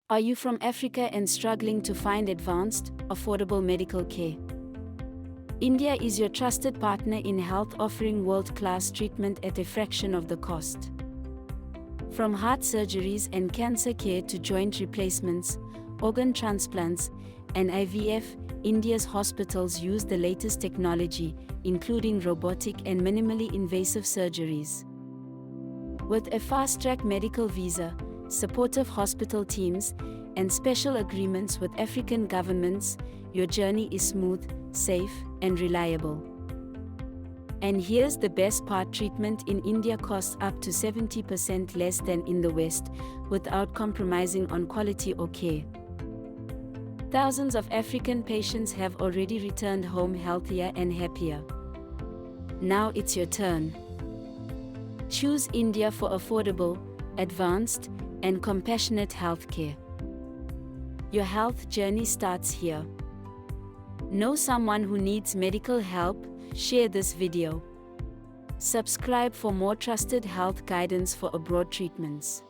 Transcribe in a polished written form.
Are you from Africa and struggling to find advanced, affordable medical care? India is your trusted partner in health, offering world-class treatment at a fraction of the cost. From heart surgeries and cancer care to joint replacements, organ transplants, and IVF, India's hospitals use the latest technology, including robotic and minimally invasive surgeries. With a fast-track medical visa, supportive hospital teams, and special agreements with African governments, your journey is smooth, safe, and reliable. And here's the best part: treatment in India costs up to 70% less than in the West, without compromising on quality or care. Thousands of African patients have already returned home healthier and happier. Now it's your turn. Choose India for affordable, advanced, and compassionate healthcare. Your health journey starts here. Know someone who needs medical help? Share this video. Subscribe for more trusted health guidance for abroad treatments.